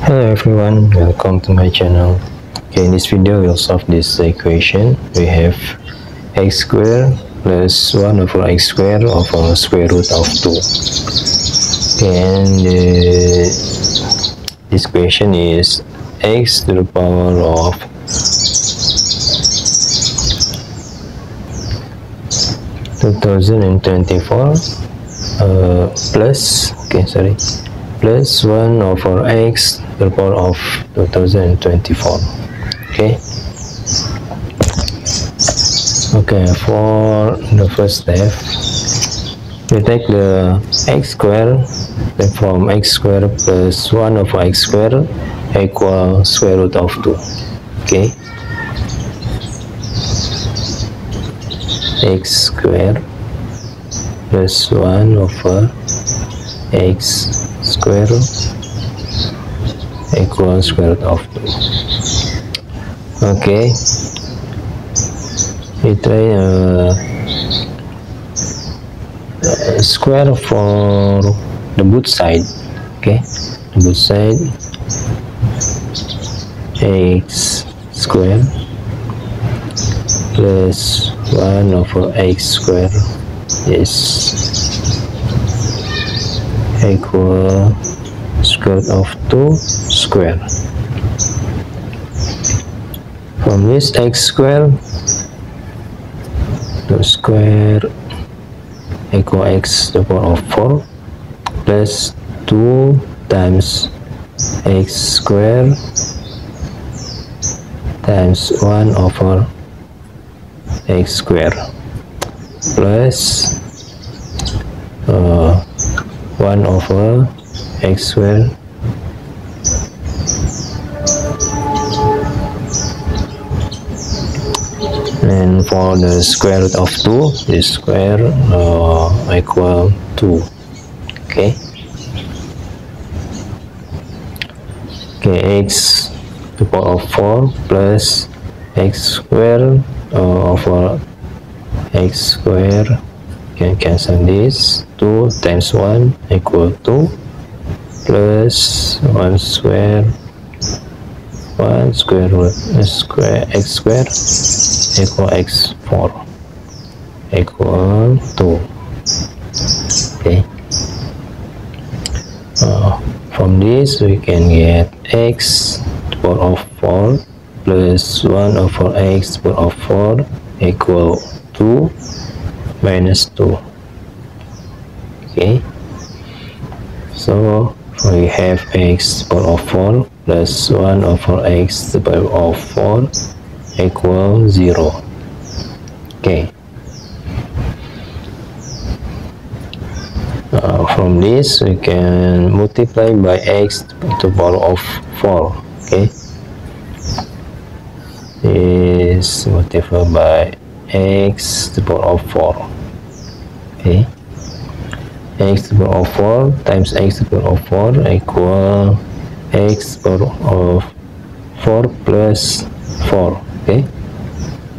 Hello everyone, welcome to my channel. Okay, in this video we'll solve this equation. We have x squared plus 1 over x squared over square root of 2. Okay, and this equation is x to the power of 2024 plus 1 over x to the power of 2024. Okay, for the first step we take the x squared from x squared plus 1 over x squared equal square root of 2. Okay, x squared plus 1 over x squared equals square root of 2. Okay, we try square for the both side. Okay, the both side x squared plus 1 over x squared is equal square root of 2 square. From this x square, the square equal x to the power of 4 plus 2 times x square times 1 over x square plus 1 over x square and for the square root of 2, this square equal 2. Okay, x to the power of 4 plus x square over x square, can cancel this. 2 times 1 equal 2 plus 1 square root square x square equal x4 equal 2. Okay, from this we can get x to the power of 4 plus 1 over x to the power of 4 equal 2 minus 2. Okay, so we have x to the power of 4 plus 1 over x to the power of 4 equal 0. Okay, from this we can multiply by x to the power of 4. Okay, is multiplied by x to the power of 4. Okay, x to the power of 4 times x to the power of 4 equal x to the power of 4 plus 4. Okay,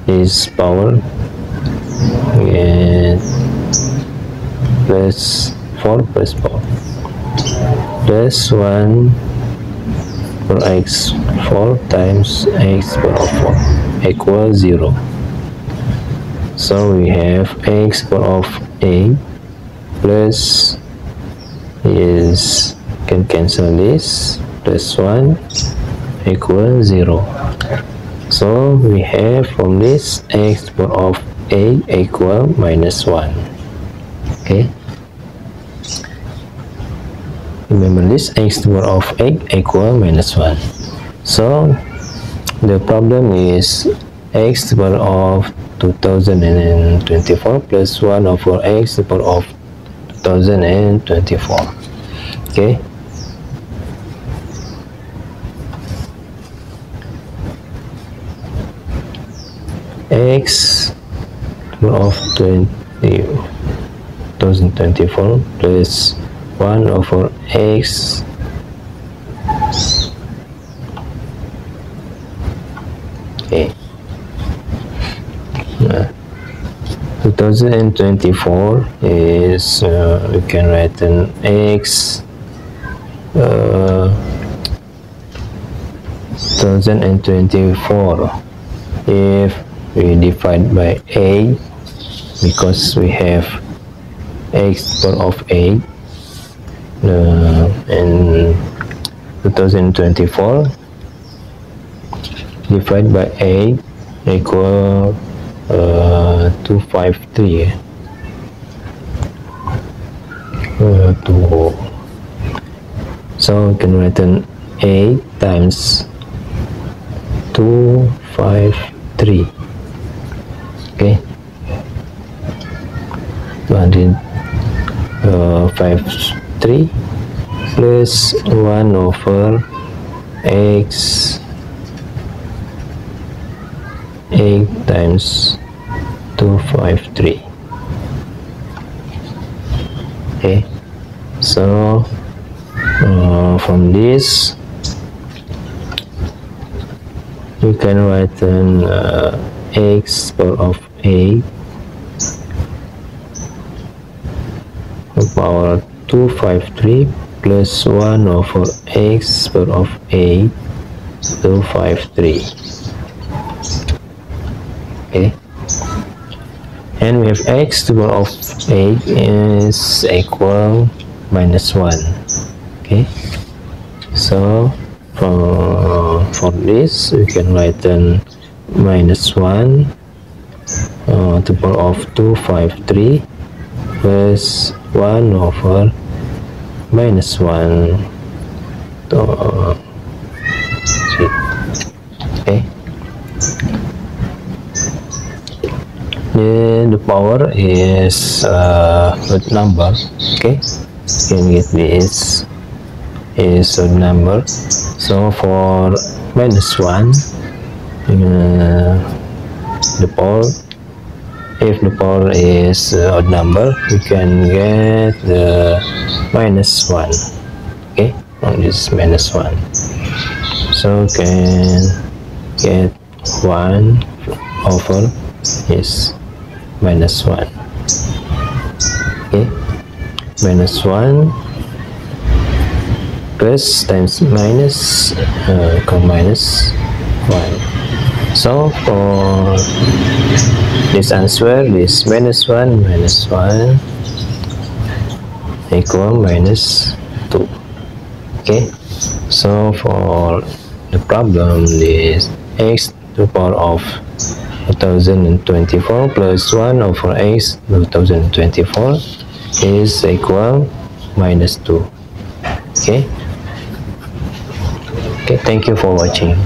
is power and plus 4 plus 4 plus 1 for x 4 times x to the power of 4 equals 0. So we have x to the power of a plus is can cancel this plus 1 equals 0. So we have from this x to the power of a equal minus 1. Okay, remember this, x to the power of a equal minus 1. So the problem is x to the power of 2024 plus 1 over x to the power of 2024. Okay, x to the power of 2024 plus 1 over x okay 2024 is we can write an x 2024. If we divide by 8, because we have x power of 8 in 2024, divide by 8 equal 253. So we can write 8 times 253. Okay, 253 plus 1 over x 8 times 253. Okay, so from this you can write x power of 8 power 253 plus 1 over x power of 8 253. Okay, and we have x to the power of 8 is equal minus 1. Okay, so for this we can write minus 1 to the power of 253 plus 1 over minus 1 okay. The power is odd number. Okay, you can get this is odd number. So for minus 1, the power, if the power is odd number, we can get the minus 1. Okay, on this minus 1, so we can get 1 over is minus 1. Okay, minus 1 plus times minus equal minus 1. So for this answer, this minus 1 equal minus 2. Okay, so for the problem, this x to the power of 2024 plus 1 over x 2024 is equal minus 2. Okay, thank you for watching.